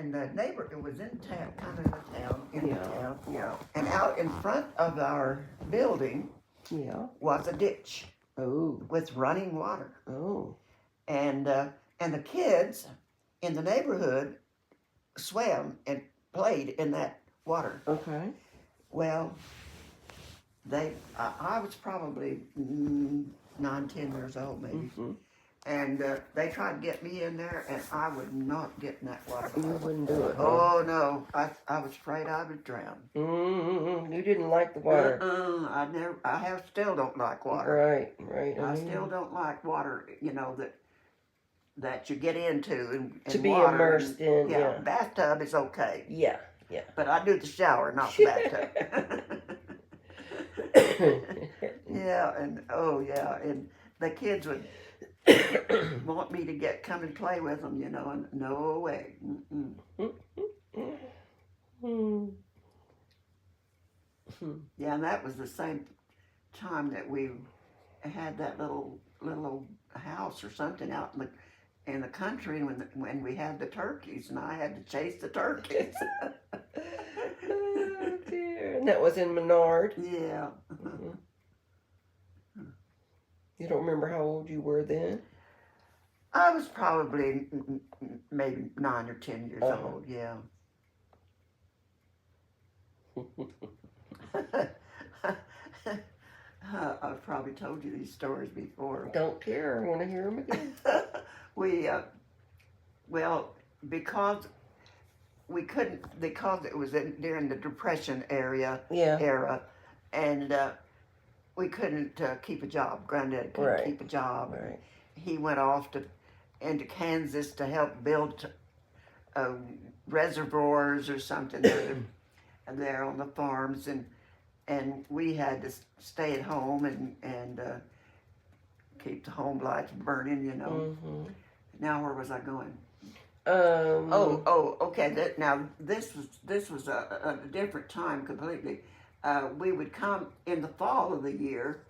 and the neighbor, it was in town, kind of in the town, Yeah. And out in front of our building was a ditch with running water. And the kids in the neighborhood swam and played in that water. Okay. Well, I was probably 9, 10 years old maybe. And they tried to get me in there, and I would not get in that water. You wouldn't do it. Oh no, I was afraid I would drown. You didn't like the water. Still don't like water. Right. I still don't like water. You know that you get into and to be water immersed in. Yeah, bathtub is okay. Yeah. But I do the shower, not the bathtub. and the kids would want me to come and play with them, and no way. Yeah, and that was the same time that we had that little old house or something out in the country when we had the turkeys, and I had to chase the turkeys. Oh dear! And that was in Menard. Yeah. You don't remember how old you were then? I was probably maybe 9 or 10 years old. Yeah. I've probably told you these stories before. Don't care. I want to hear them again. Because we couldn't, because it was during the Depression era, and we couldn't keep a job. Granddad couldn't keep a job. Right. He went off into Kansas to help build reservoirs or something there on the farms, and we had to stay at home and keep the home lights burning, Now where was I going? Okay. Now this was a different time completely. We would come in the fall of the year.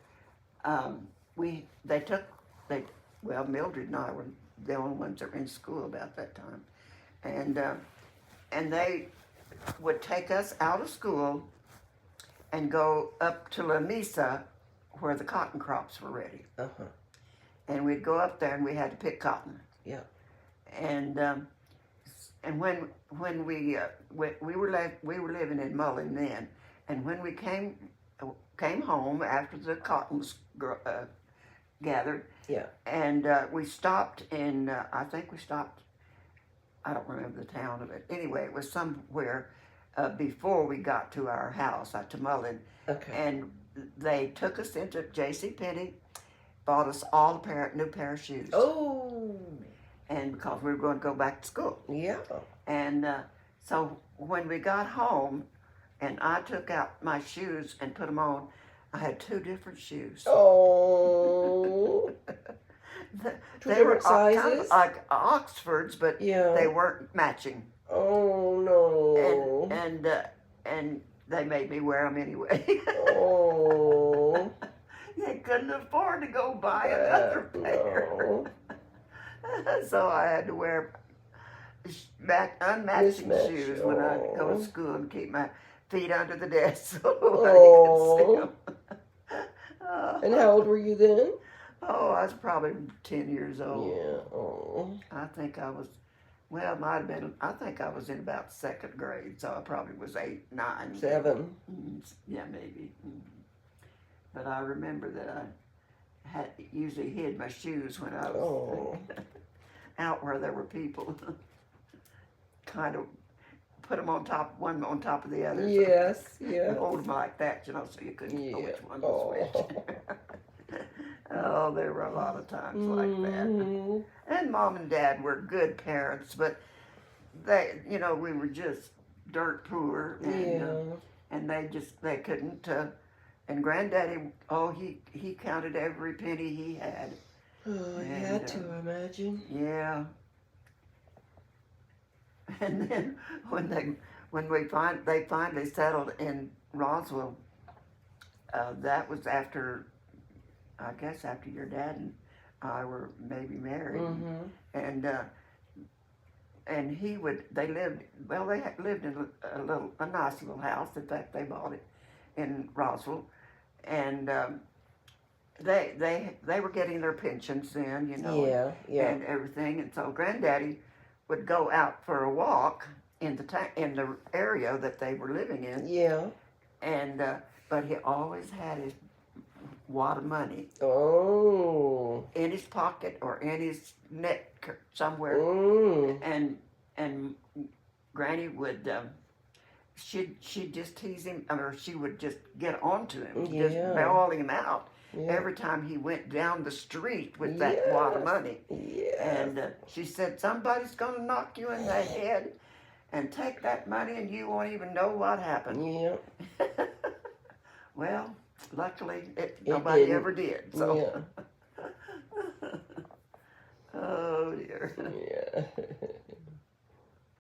Mildred and I were the only ones that were in school about that time, and they would take us out of school and go up to La Mesa where the cotton crops were ready. And we'd go up there and we had to pick cotton. Yeah. And when we were living in Mullen then, and when we came home after the cotton was gathered, and we stopped in I don't remember the town of it. Anyway, it was somewhere before we got to our house, to Mullen. Okay. And they took us into JCPenney, bought us all a new pair of shoes. Oh. And because we were going to go back to school. Yeah. And so when we got home, and I took out my shoes and put them on, I had 2 different shoes. Oh. They different were sizes? kind of like Oxfords, but they weren't matching. Oh no. And they made me wear them anyway. Oh. They couldn't afford to go buy another pair. No. So I had to wear unmatching shoes when I go to school and keep my feet under the desk so nobody could see them. And how old were you then? Oh, I was probably 10 years old. Yeah. Oh. I think I was, it might have been, I think I was in about 2nd grade, so I probably was 8, 9. 7. Yeah, maybe. But I remember that I had usually hid my shoes when I was out where there were people. Kind of put them one on top of the other. Yes, And hold them like that, so you couldn't know which one was which. Oh, there were a lot of times like that. And Mom and Dad were good parents, but they, we were just dirt poor, and they couldn't. And Granddaddy, he counted every penny he had. Oh, I had to imagine. Yeah. And then they finally settled in Roswell, that was after your dad and I were maybe married, and and he would. They lived well. They lived in a nice little house. In fact, they bought it in Roswell, and they were getting their pensions then, you know, Yeah. and everything. And so Granddaddy would go out for a walk in the area that they were living in. Yeah. And but he always had his wad of money Oh. in his pocket or in his neck somewhere. And Granny would she'd just tease him, or she would just get onto him, just bawl him out every time he went down the street with that wad of money. And she said, somebody's gonna knock you in the head and take that money, and you won't even know what happened. Well, luckily, nobody ever did. So. Oh dear. Yeah.